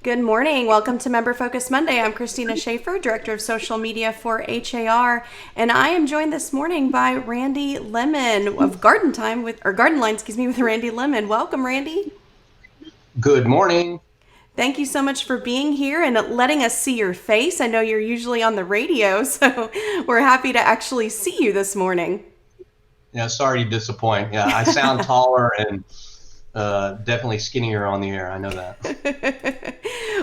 Good morning. Welcome to Member Focus Monday. I'm Christina Schaefer, Director of Social Media for HAR, and I am joined this morning by Randy Lemmon of GardenLine, with Randy Lemmon. Welcome, Randy. Good morning. Thank you so much for being here and letting us see your face. I know you're usually on the radio, so we're happy to actually see you this morning. Yeah, sorry to disappoint. Yeah, I sound taller and definitely skinnier on the air. I know that.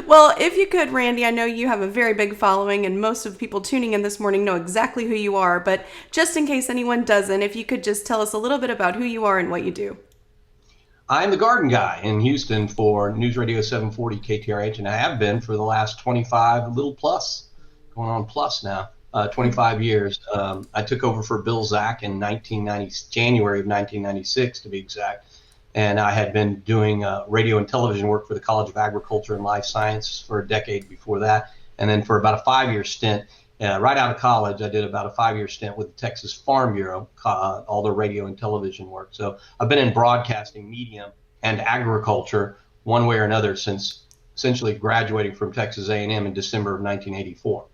Well, if you could, Randy, I know you have a very big following, and most of the people tuning in this morning know exactly who you are. But just in case anyone doesn't, if you could just tell us a little bit about who you are and what you do. I'm the garden guy in Houston for News Radio 740 KTRH, and I have been for the last 25, a little plus, going on plus now, 25 years. I took over for Bill Zach in 1990, January of 1996 to be exact. And I had been doing radio and television work for the College of Agriculture and Life Science for a decade before that. And then for about a 5-year stint, right out of college, I did about a 5-year stint with the Texas Farm Bureau, all the radio and television work. So I've been in broadcasting, medium, and agriculture one way or another since essentially graduating from Texas A&M in December of 1984.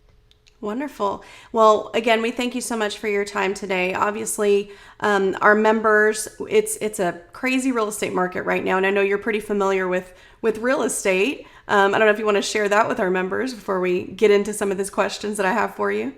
Wonderful. Well, again, we thank you so much for your time today. Obviously, our members, it's a crazy real estate market right now, and I know you're pretty familiar with real estate. I don't know if you want to share that with our members before we get into some of these questions that I have for you.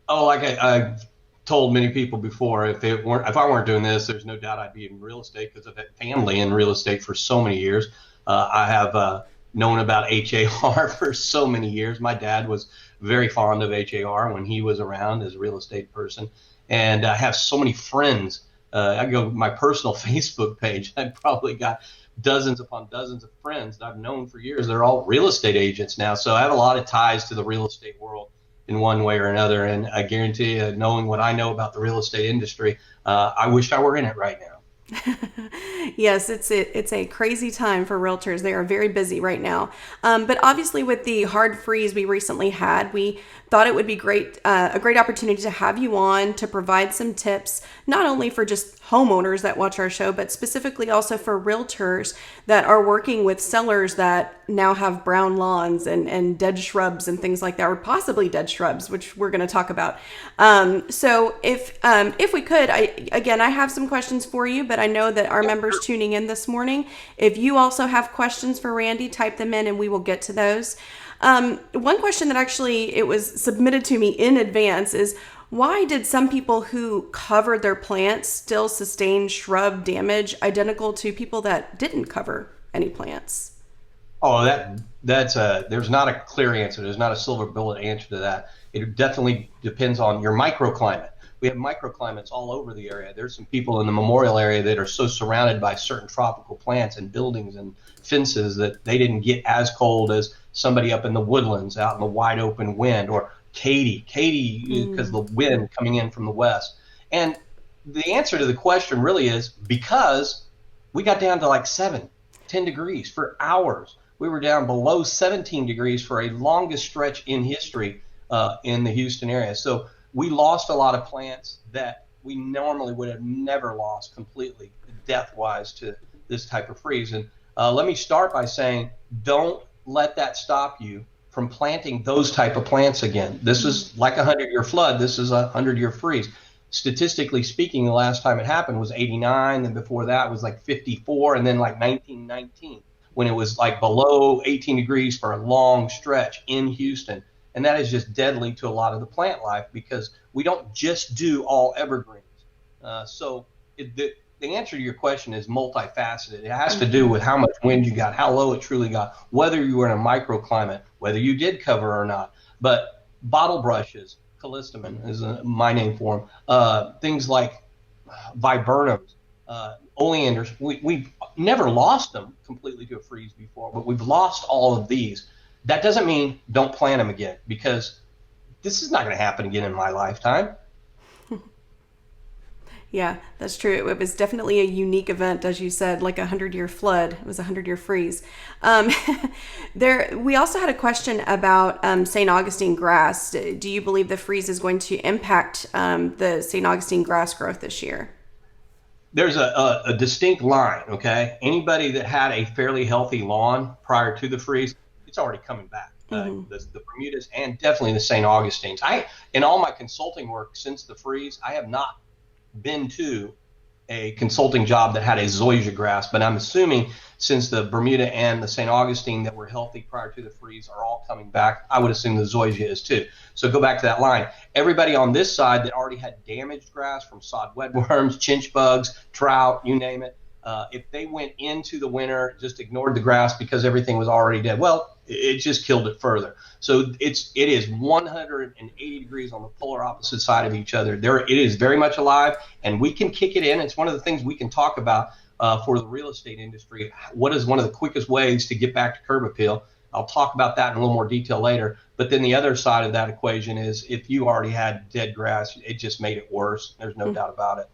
Oh, like I've told many people before, if I weren't doing this, there's no doubt I'd be in real estate because I've had family in real estate for so many years. I have known about HAR for so many years. My dad was very fond of HAR when he was around as a real estate person, and I have so many friends. I go to my personal Facebook page. I've probably got dozens upon dozens of friends that I've known for years. They're all real estate agents now, so I have a lot of ties to the real estate world in one way or another. And I guarantee you, knowing what I know about the real estate industry, I wish I were in it right now. Yes, it's a crazy time for realtors. They are very busy right now. But obviously, with the hard freeze we recently had, we thought it would be a great opportunity to have you on to provide some tips, not only for just homeowners that watch our show, but specifically also for realtors that are working with sellers that now have brown lawns and dead shrubs and things like that, or possibly dead shrubs, which we're going to talk about. So if we could, I have some questions for you, but I know that our members tuning in this morning, if you also have questions for Randy, type them in and we will get to those. One question that actually it was submitted to me in advance is, why did some people who covered their plants still sustain shrub damage identical to people that didn't cover any plants? Oh, there's not a clear answer. There's not a silver bullet answer to that. It definitely depends on your microclimate. We have microclimates all over the area. There's some people in the Memorial area that are so surrounded by certain tropical plants and buildings and fences that they didn't get as cold as somebody up in the woodlands out in the wide open wind, or Katy, because the wind coming in from the west. And the answer to the question really is because we got down to like 10 degrees for hours. We were down below 17 degrees for a longest stretch in history in the Houston area. So we lost a lot of plants that we normally would have never lost completely, death-wise, to this type of freeze. And let me start by saying, don't let that stop you from planting those type of plants again. This is like a 100-year flood. This is a 100-year freeze. Statistically speaking, the last time it happened was 89, and before that was like 54, and then like 1919, when it was like below 18 degrees for a long stretch in Houston. And that is just deadly to a lot of the plant life because we don't just do all evergreens. The answer to your question is multifaceted. It has to do with how much wind you got, how low it truly got, whether you were in a microclimate, whether you did cover or not. But bottle brushes, callistemon is my name for them, things like viburnums, oleanders, we've never lost them completely to a freeze before, but we've lost all of these. That doesn't mean don't plant them again, because this is not going to happen again in my lifetime. Yeah, that's true. It was definitely a unique event, as you said, like a 100-year flood. It was a 100-year freeze. Um, we also had a question about St. Augustine grass. Do you believe the freeze is going to impact the St. Augustine grass growth this year? There's a distinct line, okay? Anybody that had a fairly healthy lawn prior to the freeze, it's already coming back. The Bermudas and definitely the St. Augustines. In all my consulting work since the freeze, I have not been to a consulting job that had a zoysia grass, but I'm assuming since the Bermuda and the St. Augustine that were healthy prior to the freeze are all coming back, I would assume the zoysia is too. So go back to that line. Everybody on this side that already had damaged grass from sod wedworms, chinch bugs, trout, you name it, if they went into the winter, just ignored the grass because everything was already dead, well, it just killed it further. So it is 180 degrees on the polar opposite side of each other. It is very much alive, and we can kick it in. It's one of the things we can talk about for the real estate industry. What is one of the quickest ways to get back to curb appeal? I'll talk about that in a little more detail later. But then the other side of that equation is if you already had dead grass, it just made it worse. There's no doubt about it.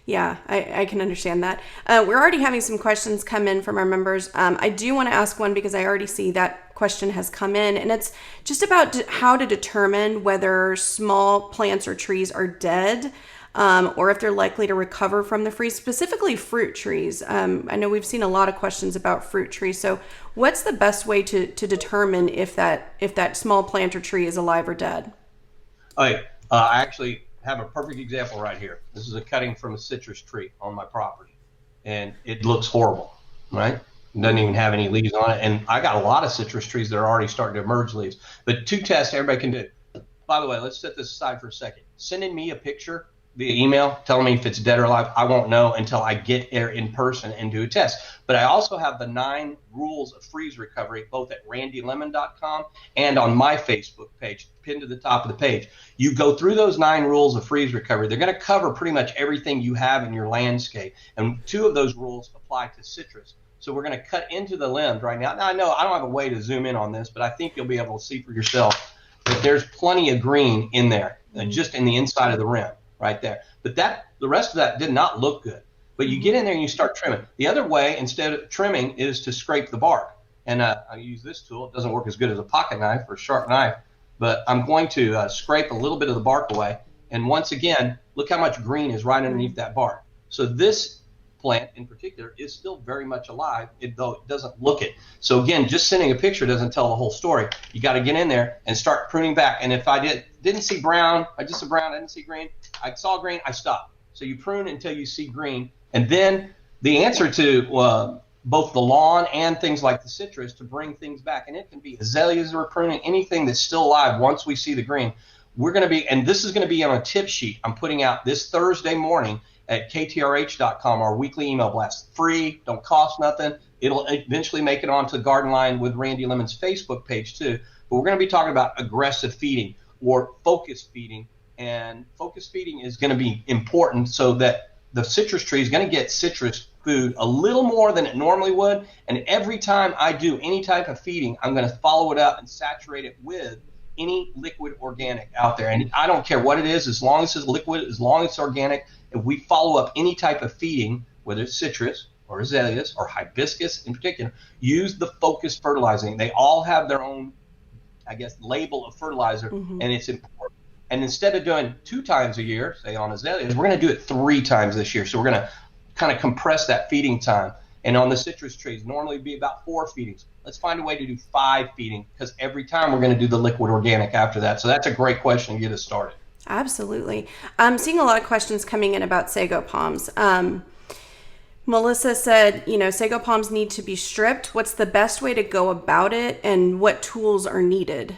Yeah, I can understand that. We're already having some questions come in from our members. I do want to ask one because I already see that question has come in, and it's just about how to determine whether small plants or trees are dead or if they're likely to recover from the freeze, specifically fruit trees. I know we've seen a lot of questions about fruit trees. So what's the best way to determine if that small plant or tree is alive or dead? I actually have a perfect example right here. This is a cutting from a citrus tree on my property, and it looks horrible, right? It doesn't even have any leaves on it, and I got a lot of citrus trees that are already starting to emerge leaves. But two tests everybody can do. By the way, let's set this aside for a second. Sending me a picture via email telling me if it's dead or alive, I won't know until I get there in person and do a test. But I also have the 9 rules of freeze recovery, both at randylemmon.com and on my Facebook page, pinned to the top of the page. You go through those 9 rules of freeze recovery. They're going to cover pretty much everything you have in your landscape. And 2 of those rules apply to citrus. So we're going to cut into the limbs right now. Now, I know I don't have a way to zoom in on this, but I think you'll be able to see for yourself that there's plenty of green in there, just in the inside of the rim. Right there. But the rest of that did not look good. But you get in there and you start trimming. The other way, instead of trimming, is to scrape the bark. And I use this tool. It doesn't work as good as a pocket knife or a sharp knife. But I'm going to scrape a little bit of the bark away. And once again, look how much green is right underneath that bark. So this plant in particular is still very much alive, though it doesn't look it. So again, just sending a picture doesn't tell the whole story. You got to get in there and start pruning back. And if I didn't see brown, I just saw brown, I didn't see green. I saw green, I stopped. So you prune until you see green. And then the answer to both the lawn and things like the citrus to bring things back, and it can be azaleas we're pruning, anything that's still alive once we see the green. We're going to be, and this is going to be on a tip sheet I'm putting out this Thursday morning at ktrh.com, our weekly email blast. Free, don't cost nothing. It'll eventually make it onto the GardenLine with Randy Lemmon's Facebook page too. But we're going to be talking about aggressive feeding or focus feeding. And focus feeding is going to be important so that the citrus tree is going to get citrus food a little more than it normally would. And every time I do any type of feeding, I'm going to follow it up and saturate it with any liquid organic out there. And I don't care what it is, as long as it's liquid, as long as it's organic. If we follow up any type of feeding, whether it's citrus or azaleas or hibiscus in particular, use the focused fertilizing. They all have their own, I guess, label of fertilizer, and it's important. And instead of doing 2 times a year, say on azaleas, we're going to do it 3 times this year. So we're going to kind of compress that feeding time. And on the citrus trees, normally it'd be about 4 feedings. Let's find a way to do 5 feeding, because every time we're going to do the liquid organic after that. So that's a great question to get us started. Absolutely. I'm seeing a lot of questions coming in about sago palms. Melissa said, sago palms need to be stripped. What's the best way to go about it, and what tools are needed?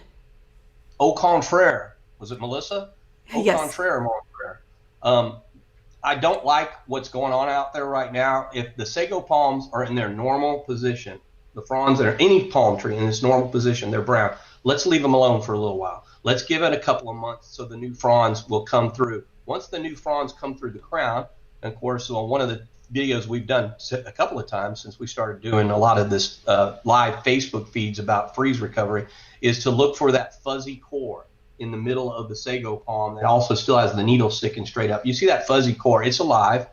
Au contraire. Was it Melissa? Au Yes. contraire, mon frere. I don't like what's going on out there right now. If the sago palms are in their normal position, the fronds that are any palm tree in its normal position, they're brown. Let's leave them alone for a little while. Let's give it a couple of months so the new fronds will come through. Once the new fronds come through the crown, and of course, on one of the videos we've done a couple of times since we started doing a lot of this live Facebook feeds about freeze recovery, is to look for that fuzzy core in the middle of the sago palm that also still has the needle sticking straight up. You see that fuzzy core, it's alive.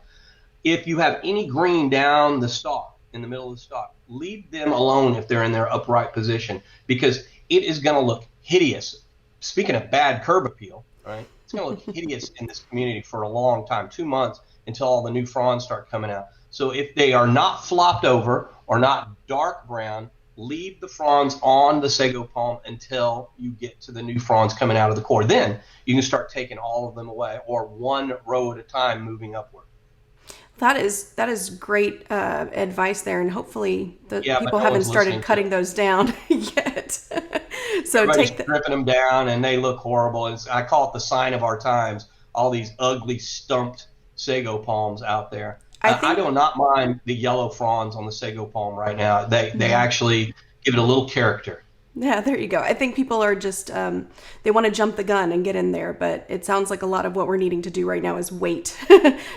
If you have any green down the stalk, in the middle of the stalk, leave them alone if they're in their upright position, because it is going to look hideous. Speaking of bad curb appeal, right? It's going to look hideous in this community for a long time, 2 months, until all the new fronds start coming out. So if they are not flopped over or not dark brown, leave the fronds on the sago palm until you get to the new fronds coming out of the core. Then you can start taking all of them away, or one row at a time moving upward. That is great advice there, and hopefully the Yeah, but people no haven't one's started listening to cutting it. those down yet. So Everybody's take the ripping them down, and they look horrible. I call it the sign of our times. All these ugly, stumped sago palms out there. I do not mind the yellow fronds on the sago palm right now. They actually give it a little character. Yeah, there you go. I think people are just they want to jump the gun and get in there, but it sounds like a lot of what we're needing to do right now is wait.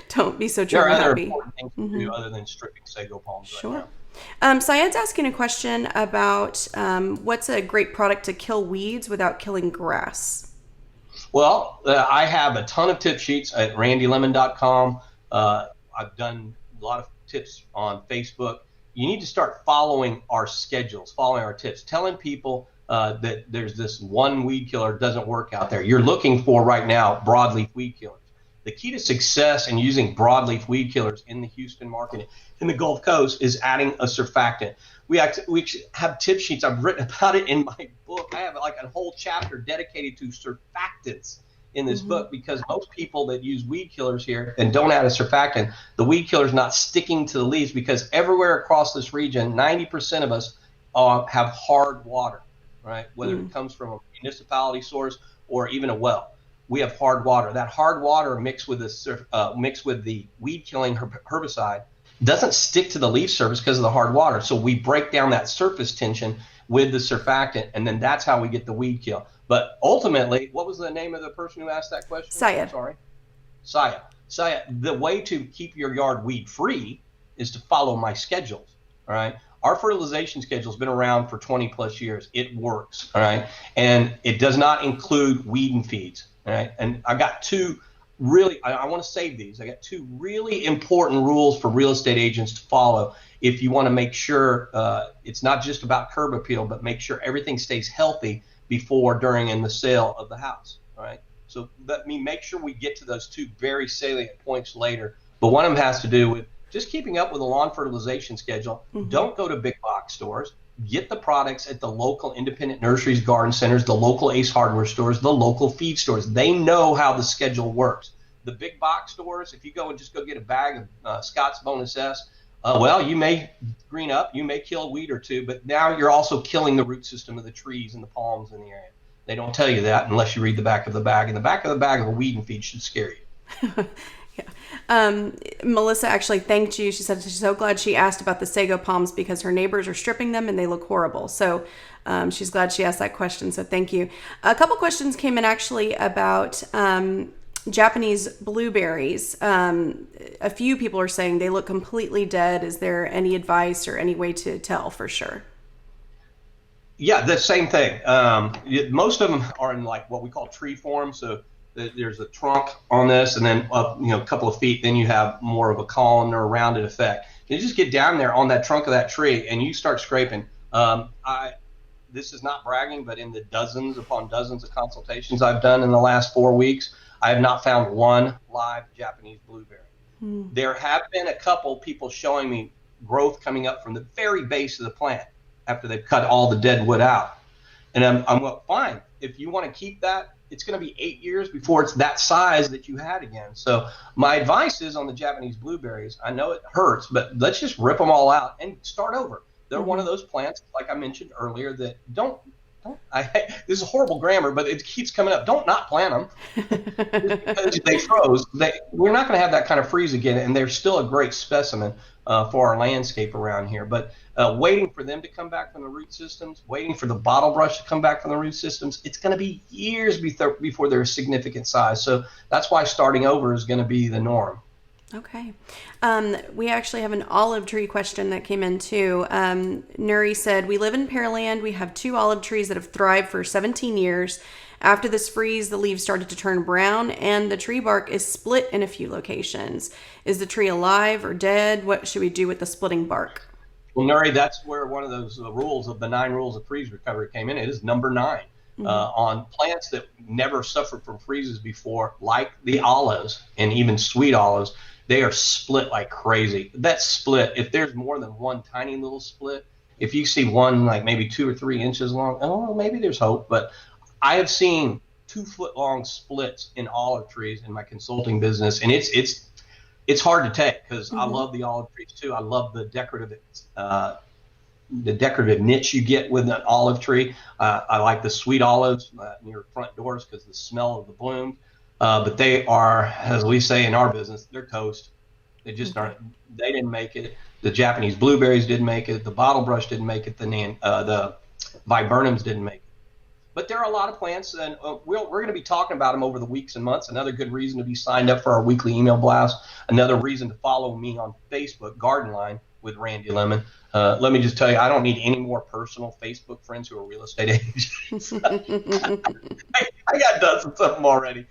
Don't be so There are trigger other happy. important things to do other than stripping sago palms right Sure. now. Syed's asking a question about what's a great product to kill weeds without killing grass. Well, I have a ton of tip sheets at randylemmon.com. I've done a lot of tips on Facebook. You need to start following our schedules, following our tips, telling people that there's this one weed killer doesn't work out there. You're looking for right now broadleaf weed killers. The key to success in using broadleaf weed killers in the Houston market, in the Gulf Coast, is adding a surfactant. We have tip sheets. I've written about it in my book. I have like a whole chapter dedicated to surfactants in this book, because most people that use weed killers here and don't add a surfactant, the weed killer is not sticking to the leaves, because everywhere across this region, 90% of us have hard water, right? Whether it comes from a municipality source or even a well. We have hard water. That hard water mixed with the weed killing herbicide doesn't stick to the leaf surface because of the hard water. So we break down that surface tension with the surfactant, and then that's how we get the weed kill. But ultimately, what was the name of the person who asked that question? Syed. Sorry. Syed, the way to keep your yard weed free is to follow my schedules. All right. Our fertilization schedule has been around for 20 plus years. It works. All right. And it does not include weed and feeds. All right. And I got two really, I want to save these. I got two really important rules for real estate agents to follow if you want to make sure it's not just about curb appeal, but make sure everything stays healthy before, during, and the sale of the house. All right. So let me make sure we get to those two very salient points later. But one of them has to do with just keeping up with the lawn fertilization schedule. Don't go to big box stores. Get the products at the local independent nurseries, garden centers, the local Ace Hardware stores, the local feed stores. They know how the schedule works. The big box stores, if you go and just go get a bag of Scott's Bonus S, well, you may green up, you may kill a weed or two, but now you're also killing the root system of the trees and the palms in the area. They don't tell you that unless you read the back of the bag. And the back of the bag of a weed and feed should scare you. Melissa actually thanked you. She said she's so glad she asked about the sago palms because her neighbors are stripping them and they look horrible. So she's glad she asked that question. So thank you. A couple questions came in actually about Japanese blueberries. A few people are saying they look completely dead. Is there any advice or any way to tell for sure? Yeah, the same thing. Most of them are in like what we call tree form. So there's a trunk on this, and then a couple of feet, then you have more of a columnar or rounded effect. You just get down there on that trunk of that tree and you start scraping. This is not bragging, but in the dozens upon dozens of consultations I've done in the last 4 weeks, I have not found one live Japanese blueberry. There have been a couple people showing me growth coming up from the very base of the plant after they've cut all the dead wood out. And I'm well, fine. If you want to keep that, it's going to be 8 years before it's that size that you had again. So my advice is on the Japanese blueberries, I know it hurts, but let's just rip them all out and start over. They're one of those plants, like I mentioned earlier, that this is horrible grammar, but it keeps coming up. Don't not plant them because they froze. We're not going to have that kind of freeze again, and they're still a great specimen for our landscape around here. But waiting for them to come back from the root systems, waiting for the bottle brush to come back from the root systems, it's going to be years before they're a significant size. So that's why starting over is going to be the norm. Okay. We actually have an olive tree question that came in too. Nuri said, we live in Pearland. We have 2 olive trees that have thrived for 17 years. After this freeze, the leaves started to turn brown and the tree bark is split in a few locations. Is the tree alive or dead? What should we do with the splitting bark? Well, Nuri, that's where one of those rules of the 9 rules of freeze recovery came in. It is number 9. On plants that never suffered from freezes before, like the olives and even sweet olives, they are split like crazy. That split, if there's more than one tiny little split, if you see one like maybe 2 or 3 inches long, oh, maybe there's hope. But I have seen 2-foot long splits in olive trees in my consulting business, and it's hard to take because I love the olive trees too. I love the decorative niche you get with an olive tree. I like the sweet olives near front doors because the smell of the blooms. But they are, as we say in our business, they're toast. They just aren't. They didn't make it. The Japanese blueberries didn't make it. The bottle brush didn't make it. The viburnums didn't make it. But there are a lot of plants, and we're going to be talking about them over the weeks and months. Another good reason to be signed up for our weekly email blast. Another reason to follow me on Facebook, GardenLine with Randy Lemmon. Let me just tell you, I don't need any more personal Facebook friends who are real estate agents. I got dozens of them already,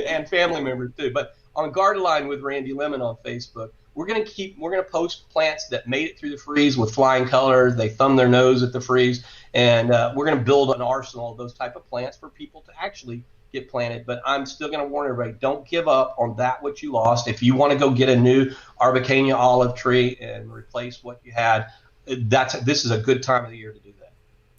and family members too. But on GardenLine with Randy Lemmon on Facebook, we're going to post plants that made it through the freeze with flying colors. They thumb their nose at the freeze, and we're going to build an arsenal of those type of plants for people to actually get planted. But I'm still going to warn everybody, don't give up on that what you lost. If you want to go get a new Araucania olive tree and replace what you had, this is a good time of the year to do that.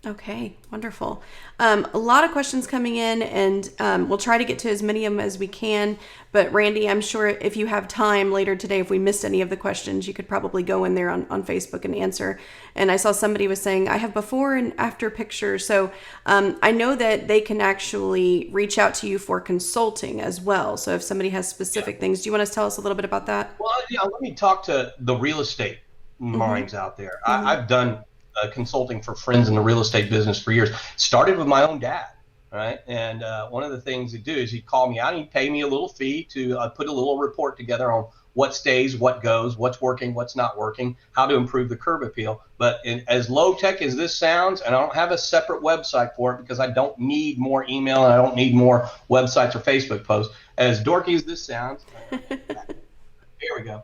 Okay, wonderful. A lot of questions coming in, and we'll try to get to as many of them as we can. But Randy, I'm sure if you have time later today, if we missed any of the questions, you could probably go in there on Facebook and answer. And I saw somebody was saying, I have before and after pictures. So I know that they can actually reach out to you for consulting as well. So if somebody has specific things, do you want to tell us a little bit about that? Well, let me talk to the real estate minds out there. I've done consulting for friends in the real estate business for years. Started with my own dad, right? And one of the things he'd do is he'd call me out and he'd pay me a little fee to put a little report together on what stays, what goes, what's working, what's not working, how to improve the curb appeal. But as low tech as this sounds, and I don't have a separate website for it because I don't need more email and I don't need more websites or Facebook posts. As dorky as this sounds, here we go.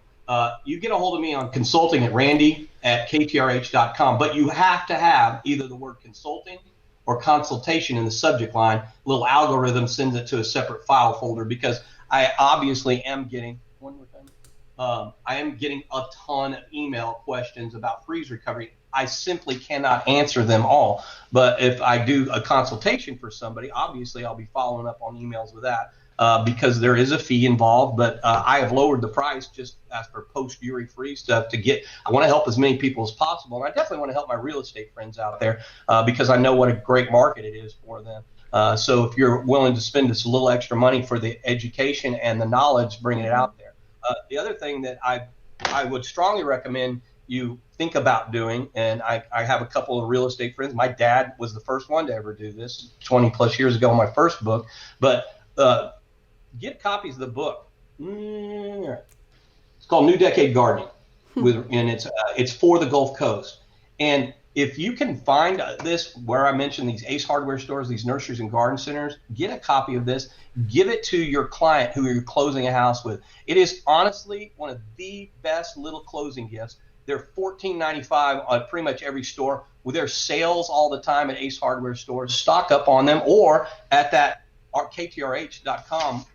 You get a hold of me on consulting at randy@ktrh.com, but you have to have either the word consulting or consultation in the subject line. A little algorithm sends it to a separate file folder because I obviously am getting I am getting a ton of email questions about freeze recovery. I simply cannot answer them all. But if I do a consultation for somebody, obviously I'll be following up on emails with that. Because there is a fee involved, but I have lowered the price just as for post-URI free stuff I want to help as many people as possible. And I definitely want to help my real estate friends out there because I know what a great market it is for them. So if you're willing to spend this little extra money for the education and the knowledge, bringing it out there. The other thing that I would strongly recommend you think about doing, and I have a couple of real estate friends. My dad was the first one to ever do this 20 plus years ago in my first book, but get copies of the book. It's called New Decade Gardening, and it's for the Gulf Coast. And if you can find this, where I mentioned these Ace Hardware stores, these nurseries and garden centers, get a copy of this. Give it to your client who you're closing a house with. It is honestly one of the best little closing gifts. They're $14.95 on pretty much every store. With their sales all the time at Ace Hardware stores, stock up on them, or at that ktrh.com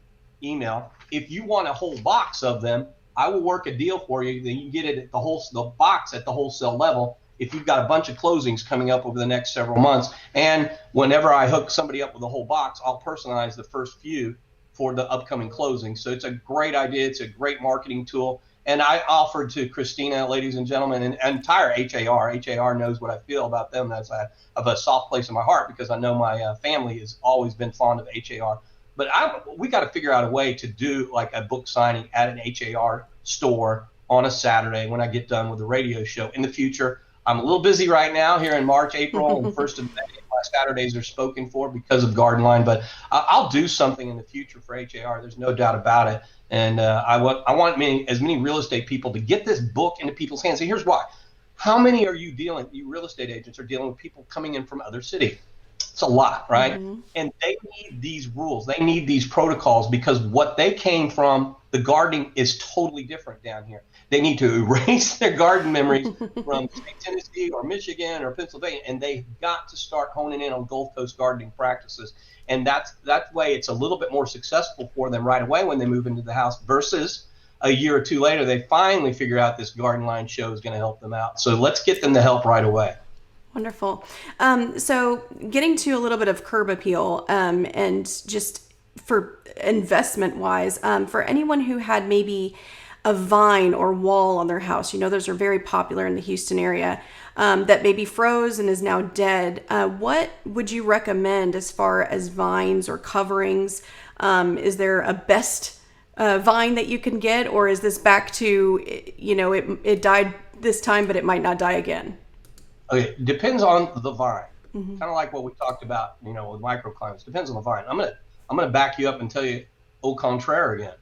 email. If you want a whole box of them, I will work a deal for you. Then you get it at the box at the wholesale level. If you've got a bunch of closings coming up over the next several months, and whenever I hook somebody up with a whole box, I'll personalize the first few for the upcoming closing. So it's a great idea. It's a great marketing tool. And I offered to Christina, ladies and gentlemen, and entire HAR. HAR knows what I feel about them. That's I have a soft place in my heart because I know my family has always been fond of HAR. But we got to figure out a way to do like a book signing at an HAR store on a Saturday when I get done with the radio show. In the future, I'm a little busy right now here in March, April, and 1st of May. My Saturdays are spoken for because of GardenLine, but I'll do something in the future for HAR. There's no doubt about it. And I want as many real estate people to get this book into people's hands. And here's why. How many you real estate agents are dealing with people coming in from other cities? It's a lot, right? Mm-hmm. And they need these rules. They need these protocols because what they came from, the gardening is totally different down here. They need to erase their garden memories from Tennessee or Michigan or Pennsylvania, and they've got to start honing in on Gulf Coast gardening practices. And that way it's a little bit more successful for them right away when they move into the house versus a year or two later, they finally figure out this GardenLine show is going to help them out. So let's get them the help right away. Wonderful. So getting to a little bit of curb appeal, and just for investment wise, for anyone who had maybe a vine or wall on their house, those are very popular in the Houston area, that maybe froze and is now dead. What would you recommend as far as vines or coverings? Is there a best vine that you can get, or is this back to, it died this time, but it might not die again? Okay, depends on the vine. Kind of like what we talked about, with microclimates. Depends on the vine. I'm gonna back you up and tell you au contraire again.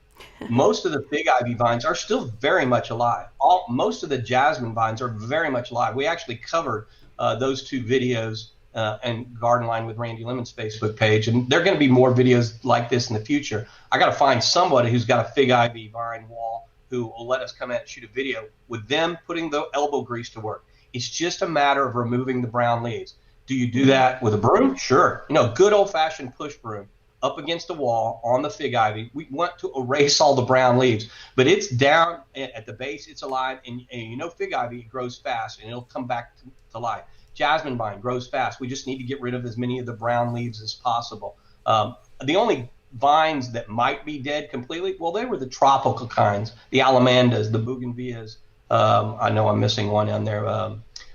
Most of the fig ivy vines are still very much alive. Most of the jasmine vines are very much alive. We actually covered those two videos and GardenLine with Randy Lemmon's Facebook page, and there are going to be more videos like this in the future. I got to find somebody who's got a fig ivy vine wall who will let us come out and shoot a video with them putting the elbow grease to work. It's just a matter of removing the brown leaves. Do you do that with a broom? Sure. Good old-fashioned push broom up against the wall on the fig ivy. We want to erase all the brown leaves, but it's down at the base. It's alive, and fig ivy grows fast, and it'll come back to life. Jasmine vine grows fast. We just need to get rid of as many of the brown leaves as possible. The only vines that might be dead completely, well, they were the tropical kinds, the alamandas, the bougainvilleas. I know I'm missing one on there,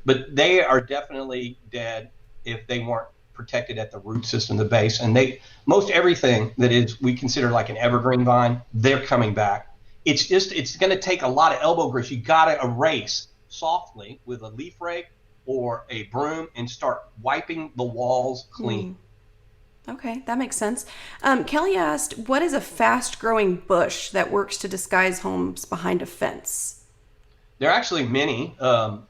but they are definitely dead if they weren't protected at the root system, the base. And most everything that is we consider like an evergreen vine, they're coming back. It's going to take a lot of elbow grease. You got to erase softly with a leaf rake or a broom and start wiping the walls clean. Okay, that makes sense. Kelly asked, what is a fast-growing bush that works to disguise homes behind a fence? There are actually many. You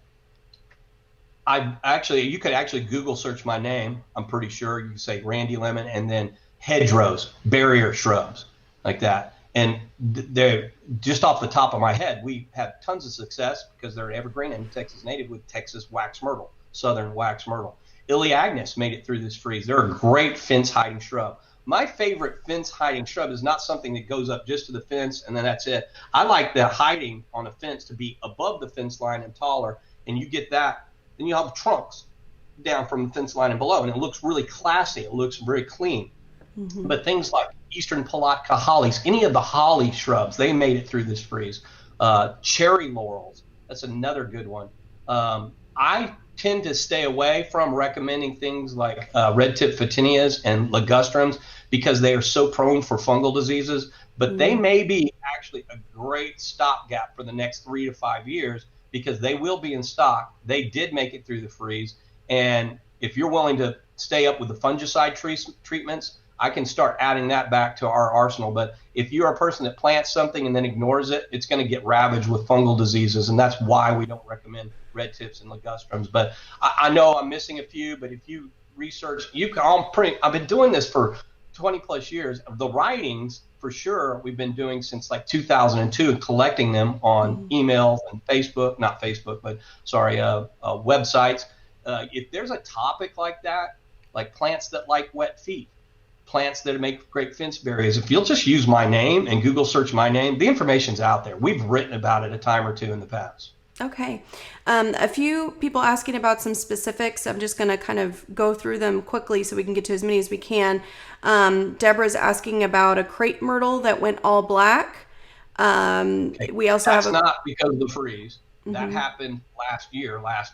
could actually Google search my name. I'm pretty sure you can say Randy Lemmon and then hedgerows, barrier shrubs, like that. And they're just off the top of my head. We have tons of success because they're an evergreen and Texas native with Texas wax myrtle, southern wax myrtle. Iliagnus made it through this freeze. They're a great fence hiding shrub. My favorite fence hiding shrub is not something that goes up just to the fence and then that's it. I like the hiding on a fence to be above the fence line and taller, and you get that. Then you have trunks down from the fence line and below, and it looks really classy. It looks very clean. But things like Eastern Palatka hollies, any of the holly shrubs, they made it through this freeze. Cherry laurels, that's another good one. I tend to stay away from recommending things like red tip photinias and ligustrums because they are so prone for fungal diseases, but they may be actually a great stopgap for the next 3 to 5 years because they will be in stock. They did make it through the freeze, and if you're willing to stay up with the fungicide treatments, I can start adding that back to our arsenal. But if you're a person that plants something and then ignores it, it's going to get ravaged with fungal diseases, and that's why we don't recommend red tips and ligustrums. But I know I'm missing a few, but if you research, I've been doing this for 20 plus years. The writings, for sure, we've been doing since like 2002 and collecting them on emails and websites. If there's a topic like that, like plants that like wet feet, plants that make great fence barriers, if you'll just use my name and Google search my name, the information's out there. We've written about it a time or two in the past. Okay. A few people asking about some specifics. I'm just going to kind of go through them quickly so we can get to as many as we can. Deborah's asking about a crepe myrtle that went all black. We also That's not because of the freeze. That happened last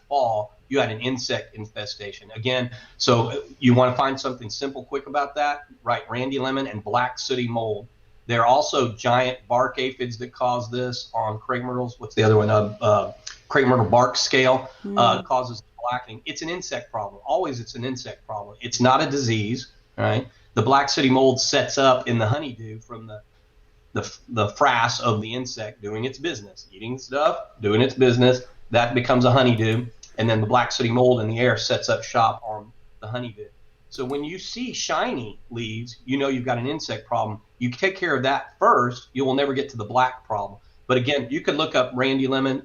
fall. You had an insect infestation. Again, so you want to find something simple, quick about that, right? Randy Lemmon and black sooty mold. There are also giant bark aphids that cause this on crepe myrtles. What's the other one? Crepe myrtle bark scale causes blackening. It's an insect problem. Always it's an insect problem. It's not a disease, right? The black sooty mold sets up in the honeydew from the frass of the insect doing its business, eating stuff, doing its business. That becomes a honeydew. And then the black sooty mold in the air sets up shop on the honeydew. So when you see shiny leaves, you know you've got an insect problem. You take care of that first, you will never get to the black problem. But again, you could look up Randy Lemmon,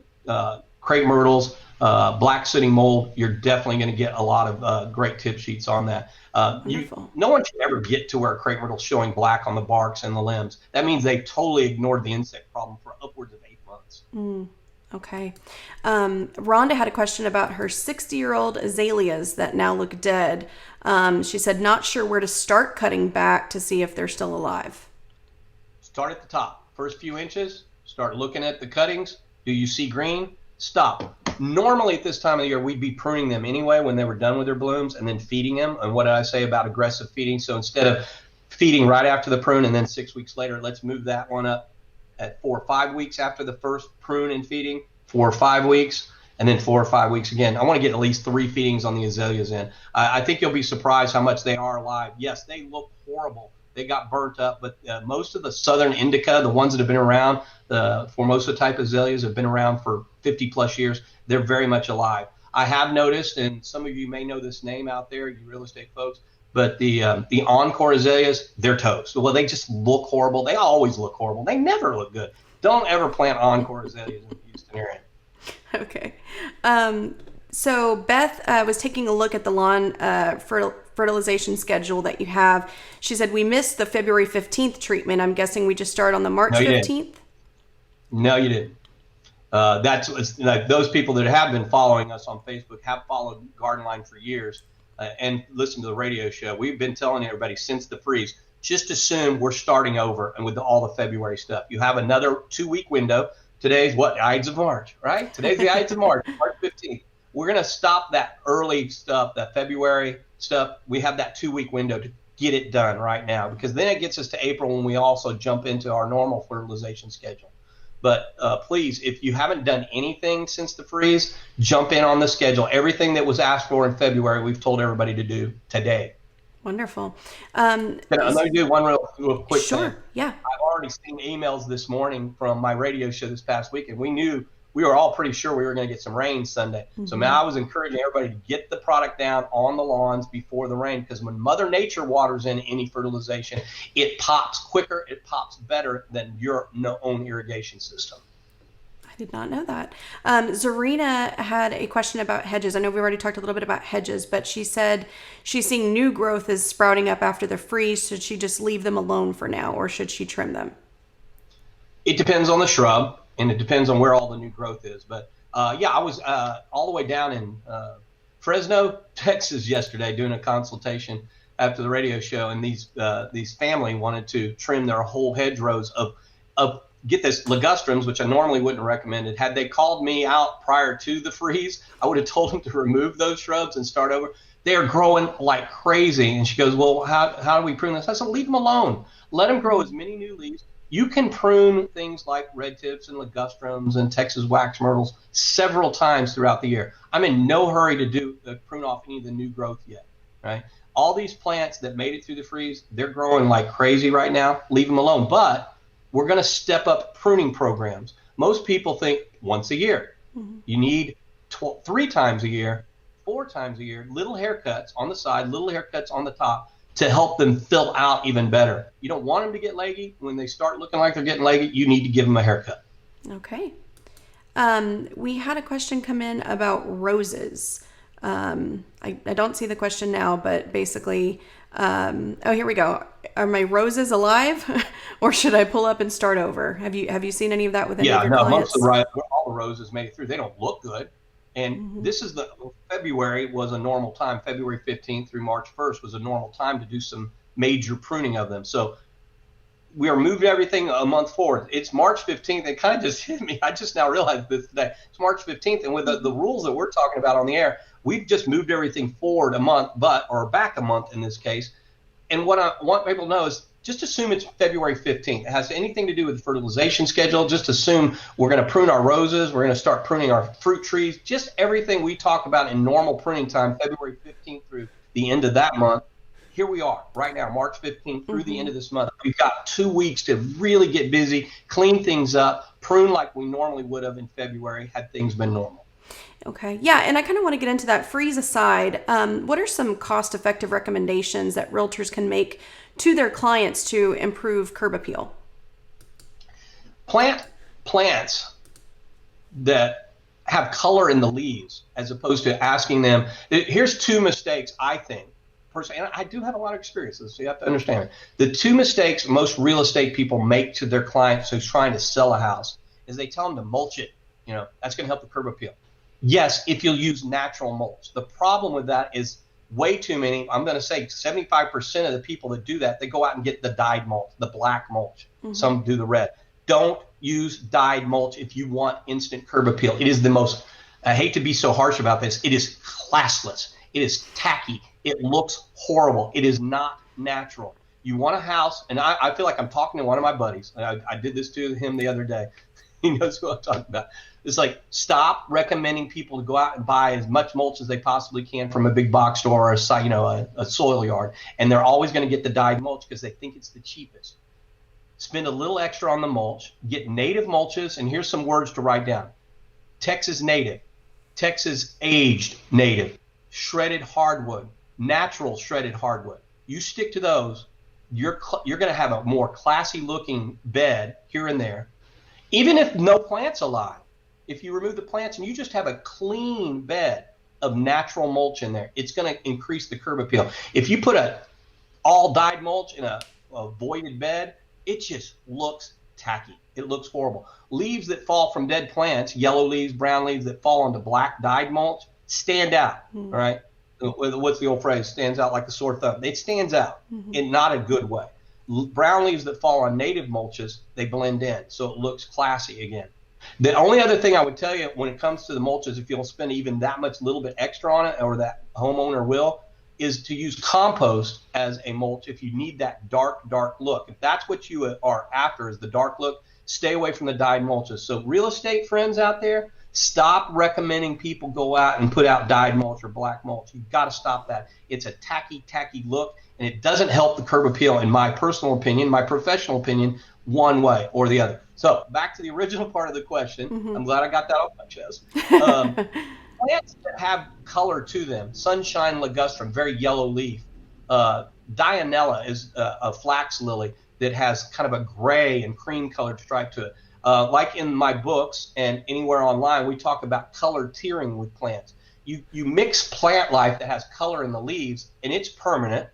crepe myrtles, black sooting mold, you're definitely going to get a lot of great tip sheets on that. No one should ever get to where a crepe myrtle is showing black on the barks and the limbs. That means they totally ignored the insect problem for upwards of 8 months. Okay. Rhonda had a question about her 60-year-old azaleas that now look dead. She said, not sure where to start cutting back to see if they're still alive. Start at the top. First few inches, start looking at the cuttings. Do you see green? Stop. Normally at this time of the year, we'd be pruning them anyway when they were done with their blooms and then feeding them. And what did I say about aggressive feeding? So instead of feeding right after the prune and then 6 weeks later, let's move that one up at 4 or 5 weeks after the first prune and feeding, 4 or 5 weeks, and then 4 or 5 weeks again. I want to get at least 3 feedings on the azaleas in. I think you'll be surprised how much they are alive. Yes, they look horrible. They got burnt up, but most of the southern indica, the ones that have been around, the Formosa type azaleas have been around for 50 plus years. They're very much alive. I have noticed, and some of you may know this name out there, you real estate folks, but the Encore azaleas, they're toast. Well, they just look horrible. They always look horrible. They never look good. Don't ever plant Encore azaleas in the Houston area. Okay. So Beth was taking a look at the lawn fertilization schedule that you have. She said, we missed the February 15th treatment. I'm guessing we just start on the March 15th? No, you didn't. That's like those people that have been following us on Facebook have followed GardenLine for years and listened to the radio show. We've been telling everybody since the freeze, just assume we're starting over and with all the February stuff. You have another 2-week window. Today's what? Ides of March, right? Today's the Ides of March, March 15th. We're going to stop that early stuff, that February stuff. We have that 2-week window to get it done right now, because then it gets us to April when we also jump into our normal fertilization schedule. But please, if you haven't done anything since the freeze, jump in on the schedule. Everything that was asked for in February, we've told everybody to do today. Wonderful. Let me do one real quick Sure, thing. yeah. I've already seen emails this morning from my radio show this past week, and we were all pretty sure we were going to get some rain Sunday. Mm-hmm. So now I was encouraging everybody to get the product down on the lawns before the rain, because when Mother Nature waters in any fertilization, it pops quicker, it pops better than your own irrigation system. I did not know that. Zarina had a question about hedges. I know we already talked a little bit about hedges, but she said she's seeing new growth is sprouting up after the freeze. Should she just leave them alone for now, or should she trim them? It depends on the shrub, and it depends on where all the new growth is. But I was all the way down in Fresno, Texas yesterday doing a consultation after the radio show, and these family wanted to trim their whole hedgerows of get this, ligustrums, which I normally wouldn't have recommended. Had they called me out prior to the freeze, I would have told them to remove those shrubs and start over. They are growing like crazy. And she goes, well, how do we prune this? I said, leave them alone. Let them grow as many new leaves. You can prune things like red tips and ligustrums and Texas wax myrtles several times throughout the year. I'm in no hurry to prune off any of the new growth yet, right? All these plants that made it through the freeze, they're growing like crazy right now. Leave them alone. But we're going to step up pruning programs. Most people think once a year. Mm-hmm. You need 3 times a year, 4 times a year, little haircuts on the side, little haircuts on the top to help them fill out even better. You don't want them to get leggy. When they start looking like they're getting leggy, you need to give them a haircut. Okay. We had a question come in about roses. I don't see the question now, but basically, here we go. Are my roses alive, or should I pull up and start over? Have you seen any of that with any of your clients? All the roses made it through. They don't look good. And This is February was a normal time. February 15th through March 1st was a normal time to do some major pruning of them. So we are moving everything a month forward. It's March 15th. It kind of just hit me. I just now realized this today. It's March 15th. And with the rules that we're talking about on the air, we've just moved everything forward a month, or back a month in this case. And what I want people to know is just assume it's February 15th. It has anything to do with the fertilization schedule. Just assume we're going to prune our roses. We're going to start pruning our fruit trees. Just everything we talk about in normal pruning time, February 15th through the end of that month. Here we are right now, March 15th through the end of this month. We've got 2 weeks to really get busy, clean things up, prune like we normally would have in February had things been normal. Okay. Yeah. And I kind of want to get into that. Freeze aside, what are some cost-effective recommendations that realtors can make to their clients to improve curb appeal? Plant plants that have color in the leaves, as opposed to asking them. Here's two mistakes, I think, personally, and I do have a lot of experience, so you have to understand it. The two mistakes most real estate people make to their clients who's trying to sell a house is they tell them to mulch it. That's going to help the curb appeal. Yes, if you'll use natural mulch. The problem with that is way too many, I'm going to say 75% of the people that do that, they go out and get the dyed mulch, the black mulch. Some do the red. Don't use dyed mulch if you want instant curb appeal. It is the most, I hate to be so harsh about this, it is classless. It is tacky. It looks horrible. It is not natural. You want a house, and I feel like I'm talking to one of my buddies. I did this to him the other day. He knows who I'm talking about. It's like, stop recommending people to go out and buy as much mulch as they possibly can from a big box store or a soil yard, and they're always going to get the dyed mulch because they think it's the cheapest. Spend a little extra on the mulch. Get native mulches, and here's some words to write down. Texas native, Texas aged native, shredded hardwood, natural shredded hardwood. You stick to those, you're going to have a more classy looking bed here and there. Even if no plants alive, if you remove the plants and you just have a clean bed of natural mulch in there, it's going to increase the curb appeal. If you put a all dyed mulch in a voided bed, it just looks tacky. It looks horrible. Leaves that fall from dead plants, yellow leaves, brown leaves that fall onto black dyed mulch, stand out. All right. What's the old phrase? Stands out like a sore thumb. It stands out in not a good way. Brown leaves that fall on native mulches, they blend in, so it looks classy again. The only other thing I would tell you when it comes to the mulches, if you'll spend even that much little bit extra on it, or that homeowner will, is to use compost as a mulch if you need that dark look. If that's what you are after, is the dark look, stay away from the dyed mulches. So real estate friends out there, stop recommending people go out and put out dyed mulch or black mulch. You've got to stop that. It's a tacky look, and it doesn't help the curb appeal, in my personal opinion, my professional opinion, one way or the other. So back to the original part of the question. I'm glad I got that off my chest. Plants that have color to them, sunshine ligustrum, very yellow leaf. Dianella is a flax lily that has kind of a gray and cream colored stripe to it. Like in my books and anywhere online, we talk about color tiering with plants. You mix plant life that has color in the leaves, and it's permanent.